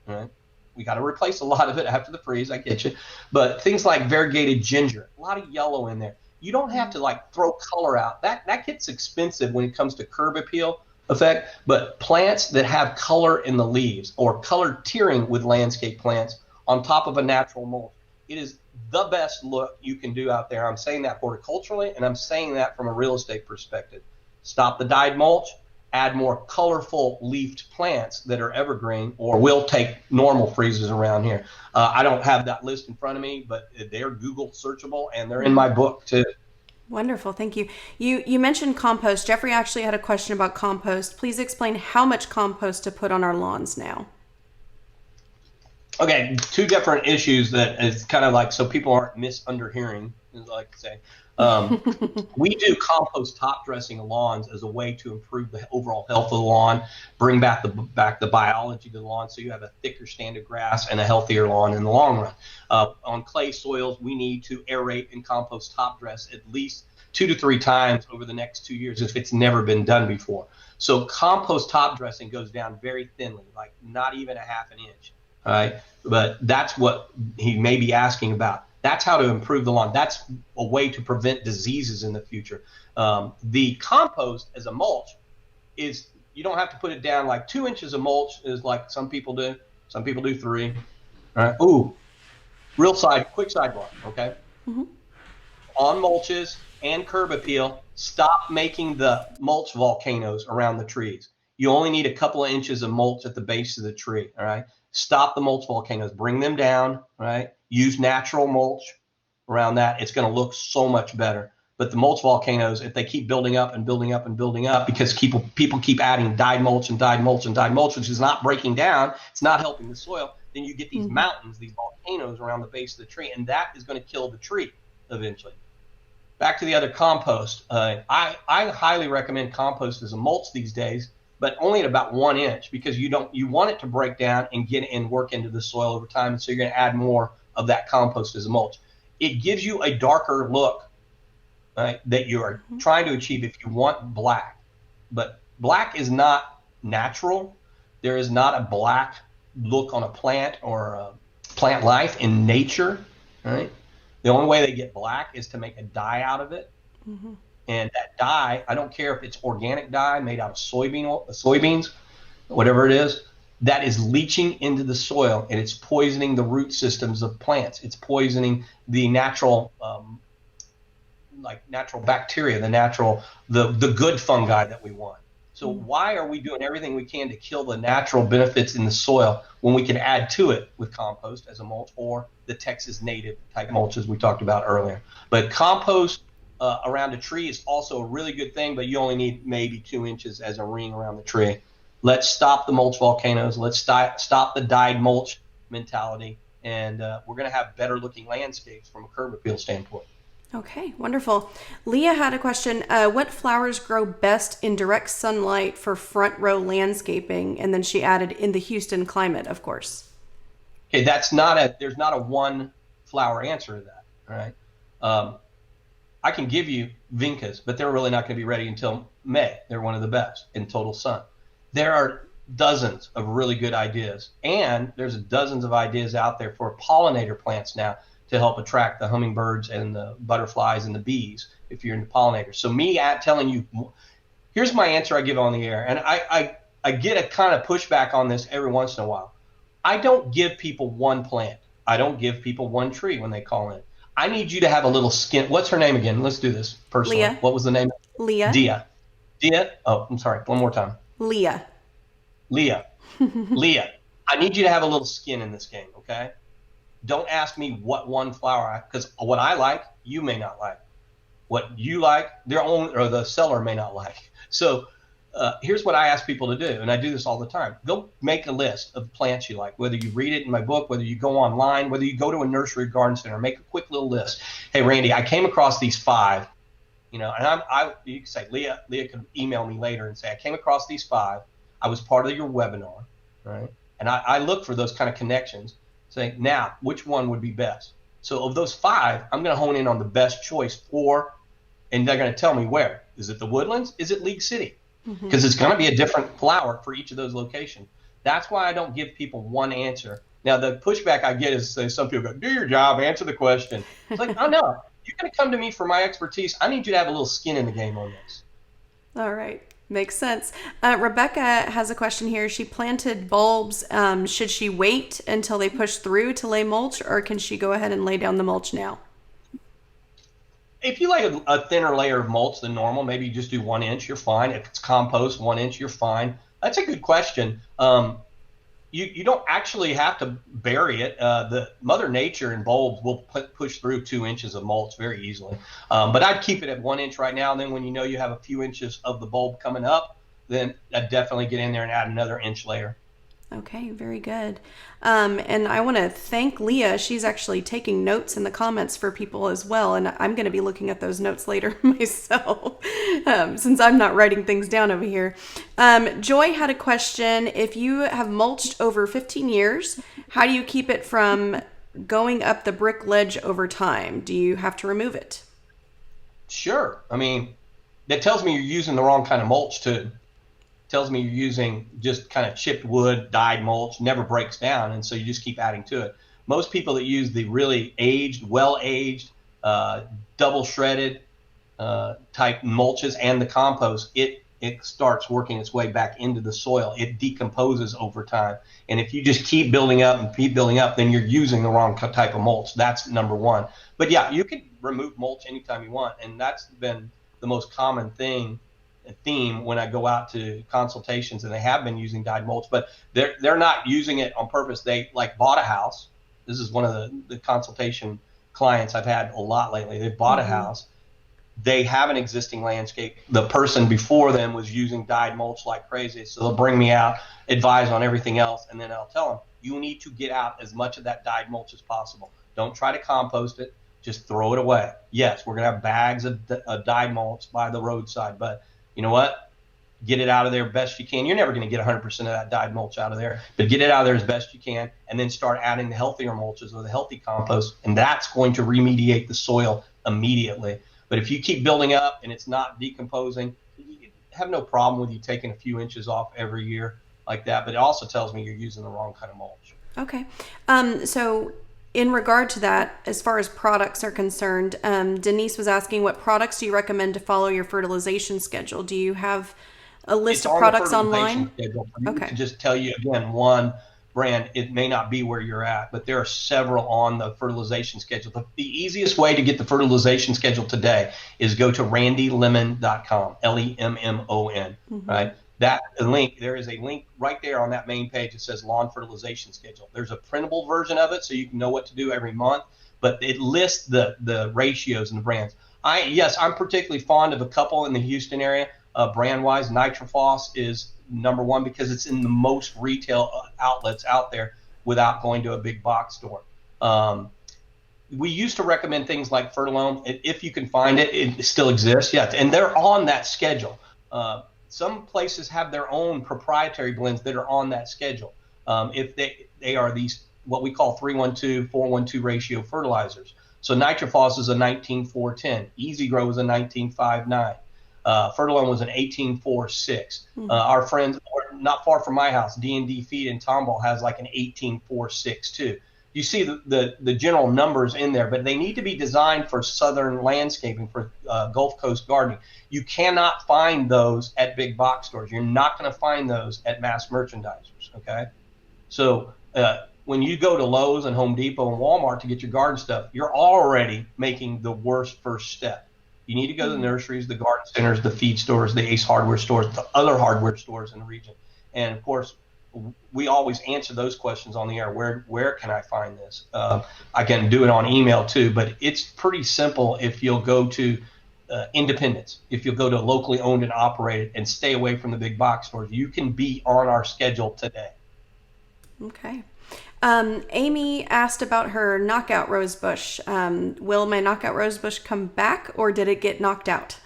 Right? We got to replace a lot of it after the freeze. I get you. But things like variegated ginger, a lot of yellow in there. You don't have to like throw color out. That gets expensive when it comes to curb appeal effect. But plants that have color in the leaves, or color tiering with landscape plants on top of a natural mulch, it is the best look you can do out there. I'm saying that horticulturally, and I'm saying that from a real estate perspective. Stop the dyed mulch. Add more colorful leafed plants that are evergreen, or will take normal freezes around here. I don't have that list in front of me, but they're Google searchable, and they're in my book too. Wonderful. Thank you. You mentioned compost. Jeffrey actually had a question about compost. Please explain how much compost to put on our lawns now. Okay, two different issues that is kind of like, so people aren't misunderhearing, as I like to say. We do compost top dressing lawns as a way to improve the overall health of the lawn, bring back the biology to the lawn, so you have a thicker stand of grass and a healthier lawn in the long run. On clay soils, we need to aerate and compost top dress at least 2 to 3 times over the next 2 years if it's never been done before. So compost top dressing goes down very thinly, like not even a half an inch. All right, but that's what he may be asking about. That's how to improve the lawn. That's a way to prevent diseases in the future. The compost as a mulch is, you don't have to put it down like 2 inches of mulch is like some people do. Some people do 3. All right. Ooh, quick sidebar. Okay. On mulches and curb appeal, stop making the mulch volcanoes around the trees. You only need a couple of inches of mulch at the base of the tree. All right. Stop the mulch volcanoes, bring them down, right? Use natural mulch around that. It's going to look so much better. But the mulch volcanoes, if they keep building up and building up and building up, because people keep adding dyed mulch and dyed mulch and dyed mulch, which is not breaking down, it's not helping the soil, then you get these mountains, these volcanoes around the base of the tree, and that is going to kill the tree eventually. Back to the other compost. I highly recommend compost as a mulch these days, but only at about 1 inch, because you want it to break down and get and work into the soil over time. And so you're going to add more of that compost as a mulch. It gives you a darker look right, that you are trying to achieve if you want black. But black is not natural. There is not a black look on a plant or a plant life in nature, right? The only way they get black is to make a dye out of it. Mm-hmm. And that dye, I don't care if it's organic dye made out of soybeans, whatever it is, that is leaching into the soil, and it's poisoning the root systems of plants. It's poisoning the natural, natural bacteria, the good fungi that we want. So why are we doing everything we can to kill the natural benefits in the soil when we can add to it with compost as a mulch or the Texas native type mulches we talked about earlier? But compost around a tree is also a really good thing, but you only need maybe 2 inches as a ring around the tree. Let's stop the mulch volcanoes. Let's stop the dyed mulch mentality, and we're going to have better looking landscapes from a curb appeal standpoint. Okay, wonderful. Leah had a question. What flowers grow best in direct sunlight for front row landscaping? And then she added, in the Houston climate, of course. Okay, there's not a one flower answer to that, right? I can give you vincas, but they're really not going to be ready until May. They're one of the best in total sun. There are dozens of really good ideas, and there's dozens of ideas out there for pollinator plants now to help attract the hummingbirds and the butterflies and the bees if you're into pollinators. So me telling you, here's my answer I give on the air, and I get a kind of pushback on this every once in a while. I don't give people one plant. I don't give people one tree when they call in. I need you to have a little skin. What's her name again? Let's do this personally. Leah. What was the name? Leah. Dia. Oh, I'm sorry. One more time. Leah. Leah. I need you to have a little skin in this game, okay? Don't ask me what one flower, because what I like, you may not like. What you like, the seller may not like. So here's what I ask people to do, and I do this all the time. Go make a list of plants you like, whether you read it in my book, whether you go online, whether you go to a nursery or garden center, make a quick little list. Hey, Randy, I came across these 5, and you can say, Leah can email me later and say, I came across these 5. I was part of your webinar, right? And I look for those kind of connections. Say, now, which one would be best? So of those 5, I'm going to hone in on the best choice and they're going to tell me where. Is it the Woodlands? Is it League City? Because it's going to be a different flower for each of those locations. That's why I don't give people one answer. Now, the pushback I get is some people go, do your job, answer the question. It's like, oh, no, you're going to come to me for my expertise. I need you to have a little skin in the game on this. All right. Makes sense. Rebecca has a question here. She planted bulbs. Should she wait until they push through to lay mulch, or can she go ahead and lay down the mulch now? If you lay a thinner layer of mulch than normal, maybe you just do 1 inch, you're fine. If it's compost, 1 inch, you're fine. That's a good question. You don't actually have to bury it. The Mother Nature and bulbs will push through 2 inches of mulch very easily. But I'd keep it at 1 inch right now. And then when you know you have a few inches of the bulb coming up, then I'd definitely get in there and add another inch layer. Okay, very good. And I want to thank Leah. She's actually taking notes in the comments for people as well. And I'm going to be looking at those notes later myself, since I'm not writing things down over here. Joy had a question. If you have mulched over 15 years, how do you keep it from going up the brick ledge over time? Do you have to remove it? Sure. I mean, that tells me you're using the wrong kind of mulch too. Tells me you're using just kind of chipped wood, dyed mulch, never breaks down, and so you just keep adding to it. Most people that use the really aged, well-aged, double shredded type mulches and the compost, it starts working its way back into the soil. It decomposes over time, and if you just keep building up, then you're using the wrong type of mulch. That's number one. But yeah, you can remove mulch anytime you want, and that's been the most common theme when I go out to consultations, and they have been using dyed mulch, but they're not using it on purpose. They bought a house. This is one of the consultation clients I've had a lot lately. They bought a house. They have an existing landscape. The person before them was using dyed mulch like crazy. So they'll bring me out, advise on everything else, and then I'll tell them, you need to get out as much of that dyed mulch as possible. Don't try to compost it. Just throw it away. Yes, we're going to have bags of dyed mulch by the roadside, but you know what? Get it out of there best you can. You're never going to get 100% of that dyed mulch out of there, but get it out of there as best you can, and then start adding the healthier mulches or the healthy compost, and that's going to remediate the soil immediately. But if you keep building up and it's not decomposing, you have no problem with you taking a few inches off every year like that. But it also tells me you're using the wrong kind of mulch. Okay. So in regard to that, as far as products are concerned, Denise was asking, what products do you recommend to follow your fertilization schedule? Do you have a list of products online? Schedule. I Okay. can just tell you again, one brand, it may not be where you're at, but there are several on the fertilization schedule. The easiest way to get the fertilization schedule today is go to randylemmon.com, Lemmon, right? That link, there is a link right there on that main page. It says lawn fertilization schedule. There's a printable version of it so you can know what to do every month, but it lists the ratios and the brands. I'm particularly fond of a couple in the Houston area. Brand-wise, Nitrophos is number one because it's in the most retail outlets out there without going to a big box store. We used to recommend things like Fertilome. If you can find it, it still exists. Yeah, and they're on that schedule. Some places have their own proprietary blends that are on that schedule. If they are these what we call 3:1:2, 4:1:2 ratio fertilizers. So Nitrophos is a 19:4:10. Easy Grow is a 19:5:9. Fertilome was an 18:4:6. Our friends not far from my house, D&D Feed in Tomball, has like an 18:4:6 too. You see the general numbers in there, but they need to be designed for southern landscaping, for Gulf Coast gardening. You cannot find those at big box stores. You're not going to find those at mass merchandisers, okay? So when you go to Lowe's and Home Depot and Walmart to get your garden stuff, you're already making the worst first step. You need to go to the nurseries, the garden centers, the feed stores, the Ace Hardware stores, the other hardware stores in the region. And of course, we always answer those questions on the air. Where can I find this? I can do it on email too, but it's pretty simple if you'll go to independents, if you'll go to locally owned and operated and stay away from the big box stores. You can be on our schedule today. Okay. Amy asked about her knockout rose bush. Will my knockout rose bush come back, or did it get knocked out?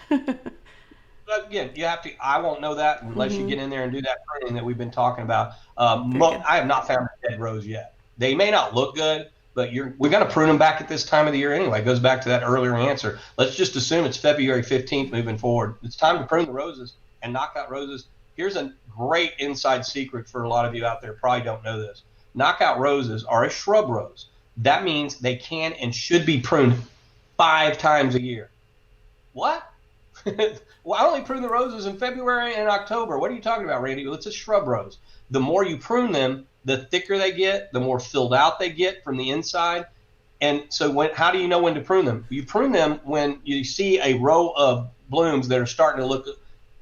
Again, you have to. I won't know that unless you get in there and do that pruning that we've been talking about. I have not found a dead rose yet. They may not look good, but we're going to prune them back at this time of the year anyway. It goes back to that earlier answer. Let's just assume it's February 15th moving forward. It's time to prune the roses and knockout roses. Here's a great inside secret for a lot of you out there probably don't know this. Knockout roses are a shrub rose. That means they can and should be pruned 5 times a year. What? Well, I only prune the roses in February and October. What are you talking about, Randy? Well, it's a shrub rose. The more you prune them, the thicker they get, the more filled out they get from the inside. And so how do you know when to prune them? You prune them when you see a row of blooms that are starting to look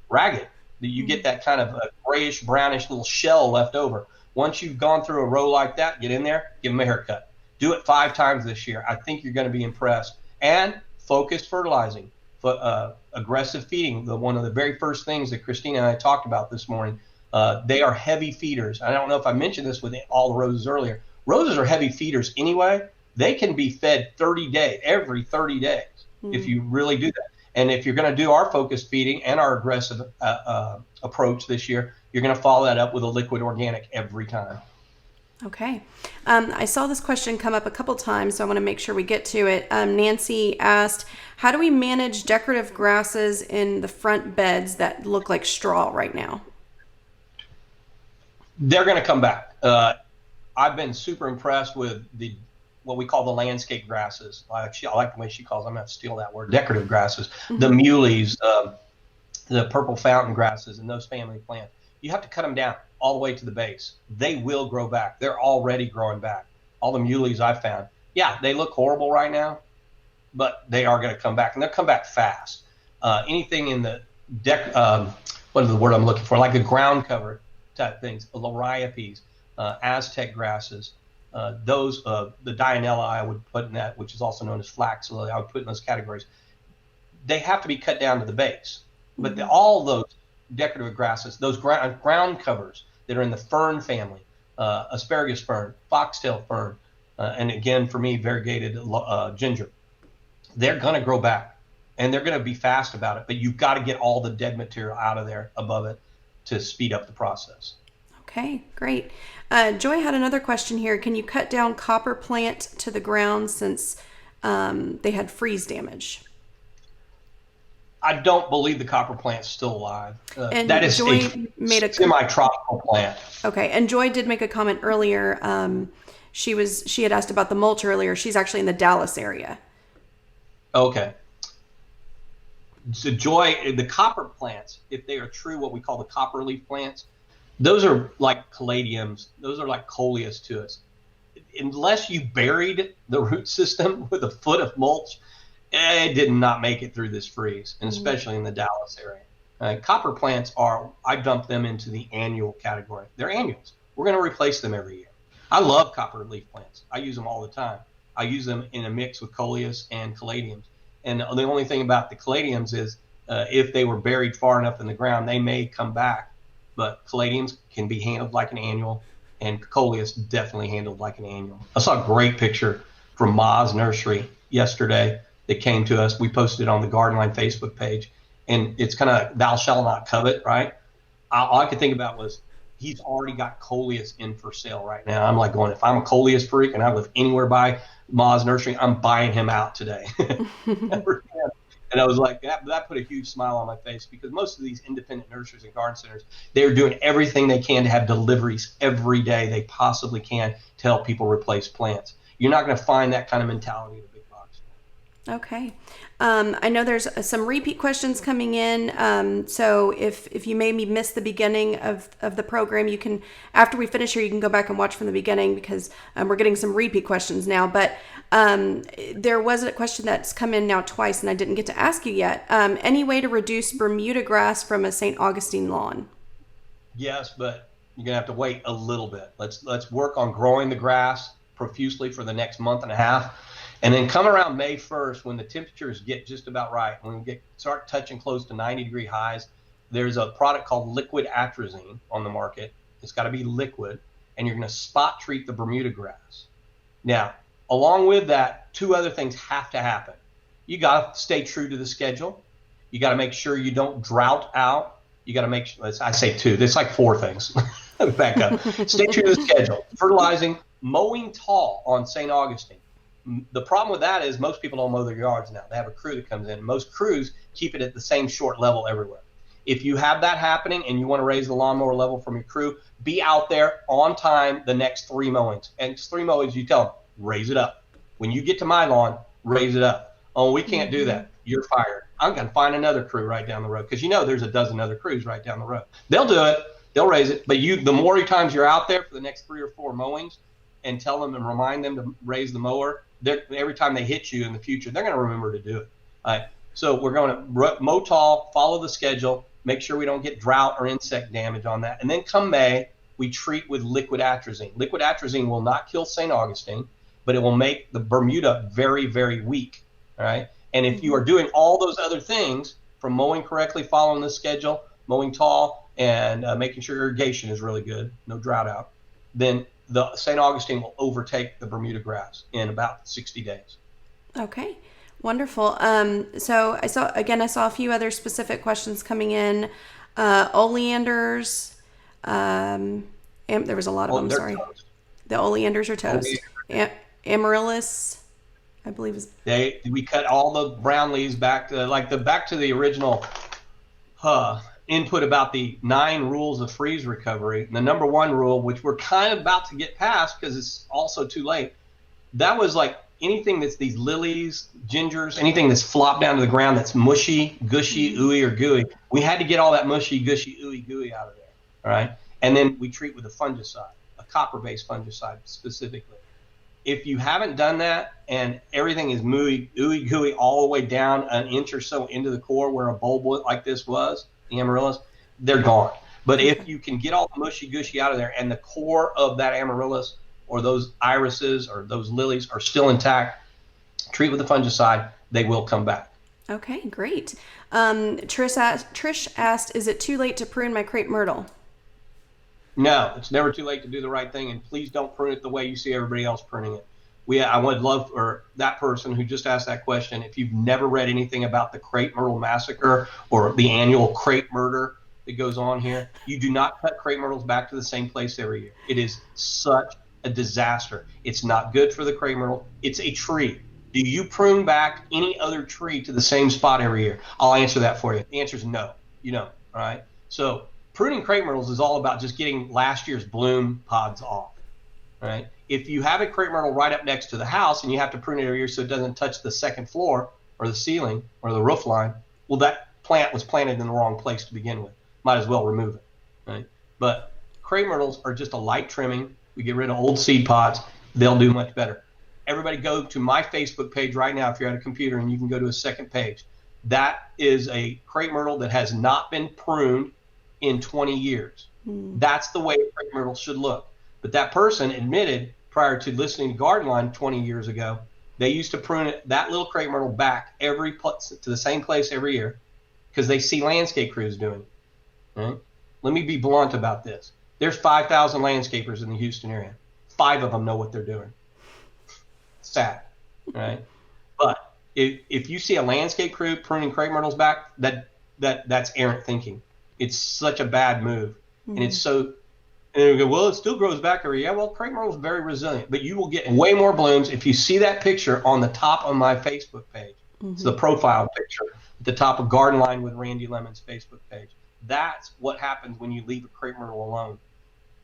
ragged. You get that kind of a grayish, brownish little shell left over. Once you've gone through a row like that, get in there, give them a haircut. Do it 5 times this year. I think you're going to be impressed. And focused fertilizing, aggressive feeding, one of the very first things that Christina and I talked about this morning. They are heavy feeders. I don't know if I mentioned this with all the roses earlier. Roses are heavy feeders anyway. They can be fed every 30 days if you really do that. And if you're going to do our focused feeding and our aggressive approach this year, you're going to follow that up with a liquid organic every time. Okay. I saw this question come up a couple times, so I want to make sure we get to it. Nancy asked, how do we manage decorative grasses in the front beds that look like straw right now? They're going to come back. I've been super impressed with what we call the landscape grasses. I like the way she calls them. I'm going to steal that word. Decorative grasses, the muleys, the purple fountain grasses, and those family plants. You have to cut them down all the way to the base. They will grow back. They're already growing back. All the muleys I've found, yeah, they look horrible right now, but they are going to come back, and they'll come back fast. Anything in the what is the word I'm looking for? Like the ground cover type things, liriopes, Aztec grasses, those the Dianella I would put in that, which is also known as flax lily. I would put in those categories. They have to be cut down to the base, but all those decorative grasses, those ground covers that are in the fern family, asparagus fern, foxtail fern, and again for me variegated ginger, they're going to grow back, and they're going to be fast about it. But you've got to get all the dead material out of there above it to speed up the process. Okay, great. Joy had another question here. Can you cut down copper plant to the ground since they had freeze damage? I don't believe the copper plant's still alive. And That is Joy a made a semi-tropical plant. okay, and Joy did make a comment earlier. She had asked about the mulch earlier. She's actually in the Dallas area. Okay. So Joy, the copper plants, if they are true, what we call the copper leaf plants, those are like caladiums. Those are like coleus to us. Unless you buried the root system with a foot of mulch, it did not make it through this freeze, and especially in the Dallas area. Copper plants I dump them into the annual category. They're annuals. We're going to replace them every year. I love copper leaf plants. I use them all the time. I use them in a mix with coleus and caladiums. And the only thing about the caladiums is if they were buried far enough in the ground, they may come back. But caladiums can be handled like an annual, and coleus definitely handled like an annual. I saw a great picture from Ma's nursery yesterday that came to us. We posted it on the GardenLine Facebook page, and it's kind of thou shalt not covet, right? All I could think about was he's already got coleus in for sale right now. I'm like going, if I'm a coleus freak and I live anywhere by Ma's nursery, I'm buying him out today. And I was like, that put a huge smile on my face, because most of these independent nurseries and garden centers, they're doing everything they can to have deliveries every day they possibly can to help people replace plants. You're not going to find that kind of mentality in a big box store. Okay. I know there's some repeat questions coming in. So if you maybe missed the beginning of the program, you can, after we finish here, you can go back and watch from the beginning, because we're getting some repeat questions now. But there was a question that's come in now twice, and I didn't get to ask you yet. Any way to reduce Bermuda grass from a St. Augustine lawn? Yes, but you're going to have to wait a little bit. Let's work on growing the grass profusely for the next month and a half. And then come around May 1st, when the temperatures get just about right, when we start touching close to 90-degree highs, there's a product called liquid atrazine on the market. It's got to be liquid, and you're going to spot treat the Bermuda grass. Now, along with that, two other things have to happen. You got to stay true to the schedule. You got to make sure you don't drought out. You got to make sure, I say two, there's like four things. Back up. Stay true to the schedule. Fertilizing, mowing tall on St. Augustine. The problem with that is most people don't mow their yards now. They have a crew that comes in. Most crews keep it at the same short level everywhere. If you have that happening and you want to raise the lawnmower level from your crew, be out there on time the next 3 mowings. And 3 mowings, you tell them, raise it up. When you get to my lawn, raise it up. Oh, we can't do that. You're fired. I'm going to find another crew right down the road, because there's a dozen other crews right down the road. They'll do it. They'll raise it. But the more times you're out there for the next 3 or 4 mowings and tell them and remind them to raise the mower, every time they hit you in the future, they're going to remember to do it. All right. So we're going to mow tall, follow the schedule, make sure we don't get drought or insect damage on that. And then come May, we treat with liquid atrazine. Liquid atrazine will not kill St. Augustine, but it will make the Bermuda very, very weak. All right. And if you are doing all those other things, from mowing correctly, following the schedule, mowing tall, and making sure irrigation is really good, no drought out, then the St. Augustine will overtake the Bermuda grass in about 60 days. Okay, wonderful. So I saw a few other specific questions coming in. Oleanders, there was a lot of them. Sorry, toast. The oleanders are toast. Amaryllis, I believe is. We cut all the brown leaves back to the original input about the 9 rules of freeze recovery. And the number 1 rule, which we're kind of about to get past because it's also too late, that was like anything that's these lilies, gingers, anything that's flopped down to the ground that's mushy, gushy, ooey, or gooey. We had to get all that mushy, gushy, ooey, gooey out of there. All right. And then we treat with a fungicide, a copper-based fungicide specifically. If you haven't done that and everything is ooey, gooey all the way down an inch or so into the core where a bulb like this was, the amaryllis, they're gone. But if you can get all the mushy gushy out of there and the core of that amaryllis or those irises or those lilies are still intact, treat with a fungicide, they will come back. Okay, great. Trish asked, is it too late to prune my crepe myrtle? No, it's never too late to do the right thing, and please don't prune it the way you see everybody else pruning it. I would love for that person who just asked that question, if you've never read anything about the crepe myrtle massacre or the annual crepe murder that goes on here, you do not cut crepe myrtles back to the same place every year. It is such a disaster. It's not good for the crepe myrtle. It's a tree. Do you prune back any other tree to the same spot every year? I'll answer that for you. The answer is no, you don't. All right. So pruning crepe myrtles is all about just getting last year's bloom pods off. All right. If you have a crepe myrtle right up next to the house and you have to prune it every year so it doesn't touch the second floor or the ceiling or the roof line, well, that plant was planted in the wrong place to begin with. Might as well remove it. Right. But crepe myrtles are just a light trimming. We get rid of old seed pods. They'll do much better. Everybody go to my Facebook page right now if you're at a computer, and you can go to a second page. That is a crepe myrtle that has not been pruned in 20 years. That's the way a crepe myrtle should look. But that person admitted prior to listening to GardenLine 20 years ago, they used to prune it, that little crepe myrtle back to the same place every year because they see landscape crews doing it. Right? Let me be blunt about this. There's 5,000 landscapers in the Houston area. 5 of them know what they're doing. Sad, right? But if you see a landscape crew pruning crepe myrtles back, that's errant thinking. It's such a bad move, and it's so. And we go, well, it still grows back every year. Well, crepe myrtle is very resilient, but you will get way more blooms if you see that picture on the top of my Facebook page. It's the profile picture at the top of GardenLine with Randy Lemmon's Facebook page. That's what happens when you leave a crepe myrtle alone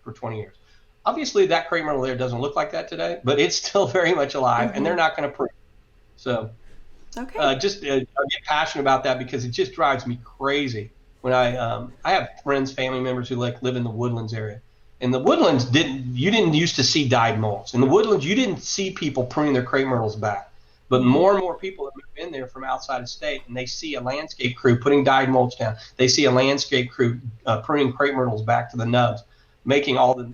for 20 years. Obviously, that crepe myrtle there doesn't look like that today, but it's still very much alive, and they're not going to prune. So Okay. I get passionate about that because it just drives me crazy when I have friends, family members who live in the Woodlands area. In the Woodlands, you didn't used to see dyed mulch. In the Woodlands, you didn't see people pruning their crepe myrtles back. But more and more people have moved in there from outside of state, and they see a landscape crew putting dyed mulch down. They see a landscape crew pruning crepe myrtles back to the nubs, making all the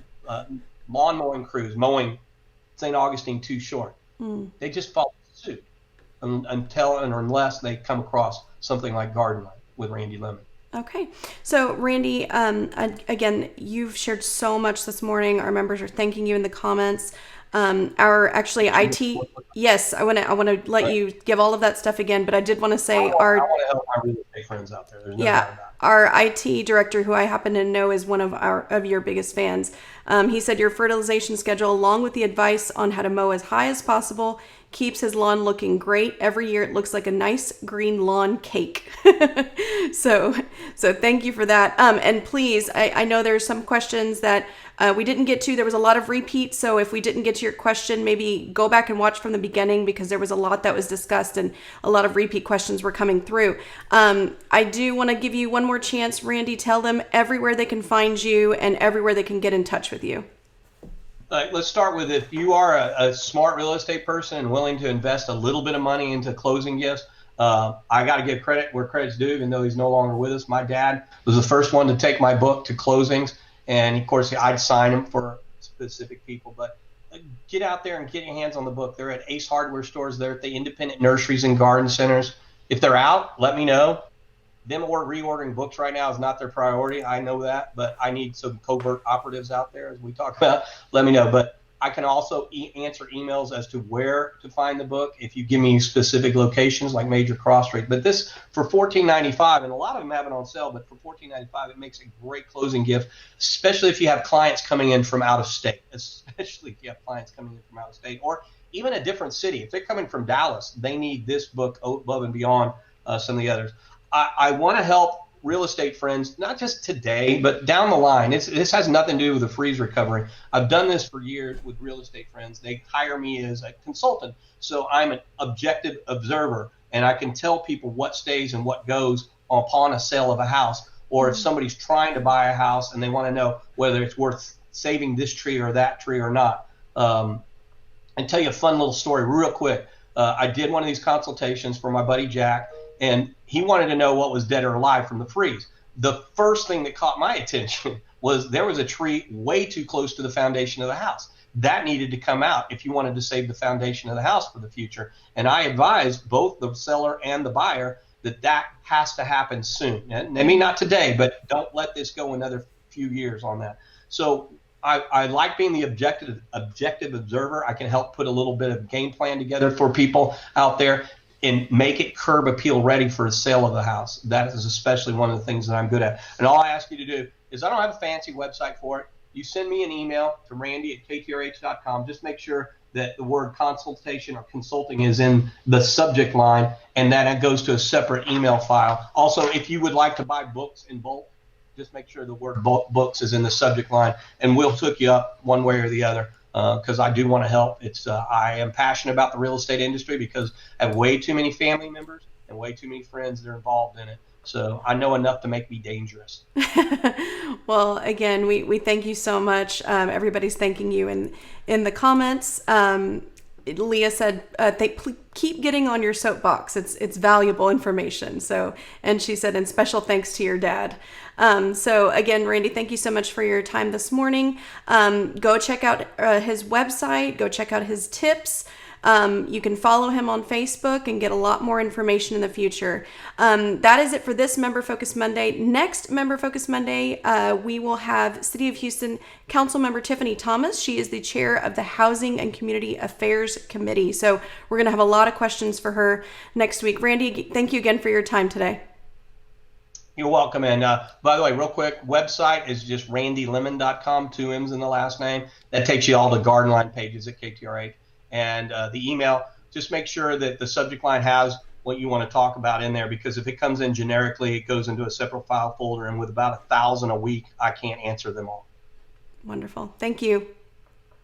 lawn mowing crews mowing St. Augustine too short. They just follow suit until and unless they come across something like GardenLine with Randy Lemmon. Okay. So Randy, again, you've shared so much this morning. Our members are thanking you in the comments. Our actually IT, yes, I want to let you give all of that stuff again, but I did want to say I want to help my real estate friends out there. There's no doubt about it. Our IT director, who I happen to know is one of your biggest fans, he said your fertilization schedule, along with the advice on how to mow as high as possible, keeps his lawn looking great. Every year it looks like a nice green lawn cake. So thank you for that. And please, I know there's some questions that we didn't get to. There was a lot of repeats. So if we didn't get to your question, maybe go back and watch from the beginning because there was a lot that was discussed and a lot of repeat questions were coming through. I do want to give you one more chance, Randy. Tell them everywhere they can find you and everywhere they can get in touch with you. Let's start with, if you are a smart real estate person and willing to invest a little bit of money into closing gifts, I got to give credit where credit's due, even though he's no longer with us. My dad was the first one to take my book to closings, and of course I'd sign them for specific people. But get out there and get your hands on the book. They're at Ace Hardware stores. They're at the independent nurseries and garden centers. If they're out, let me know. Them or reordering books right now is not their priority. I know that, but I need some covert operatives out there, as we talk about. Let me know. But I can also answer emails as to where to find the book if you give me specific locations like Major Cross Street. But this for $14.95, and a lot of them have it on sale, but for $14.95, it makes a great closing gift, especially if you have clients coming in from out of state, or even a different city. If they're coming from Dallas, they need this book above and beyond some of the others. I want to help real estate friends, not just today, but down the line. This has nothing to do with the freeze recovery. I've done this for years with real estate friends. They hire me as a consultant, so I'm an objective observer, and I can tell people what stays and what goes upon a sale of a house, or if somebody's trying to buy a house and they want to know whether it's worth saving this tree or that tree or not. And tell you a fun little story real quick. I did one of these consultations for my buddy Jack, and he wanted to know what was dead or alive from the freeze. The first thing that caught my attention was there was a tree way too close to the foundation of the house. That needed to come out if you wanted to save the foundation of the house for the future. And I advised both the seller and the buyer that has to happen soon. And I mean, not today, but don't let this go another few years on that. So I like being the objective observer. I can help put a little bit of game plan together for people out there and make it curb appeal ready for a sale of the house. That is especially one of the things that I'm good at. And all I ask you to do is, I don't have a fancy website for it. you send me an email to randy@ktrh.com. Just make sure that the word consultation or consulting is in the subject line, and then it goes to a separate email file. Also, if you would like to buy books in bulk, just make sure the word books is in the subject line, and we'll hook you up one way or the other, because I do want to help. I am passionate about the real estate industry because I have way too many family members and way too many friends that are involved in it. So I know enough to make me dangerous. Well, again, we thank you so much. Everybody's thanking you in the comments. Leah said, keep getting on your soapbox. It's valuable information. So, and she said, and special thanks to your dad. So again, Randy, thank you so much for your time this morning. Go check out his website. Go check out his tips. You can follow him on Facebook and get a lot more information in the future. That is it for this Member Focus Monday. Next Member Focus Monday, we will have City of Houston Council Member Tiffany Thomas. She is the chair of the Housing and Community Affairs Committee. So we're going to have a lot of questions for her next week. Randy, thank you again for your time today. You're welcome. And by the way, real quick, website is just randylemmon.com, 2 M's in the last name. That takes you all the GardenLine pages at KTRH. And the email, just make sure that the subject line has what you want to talk about in there, because if it comes in generically, it goes into a separate file folder. And with about 1,000 a week, I can't answer them all. Wonderful. Thank you.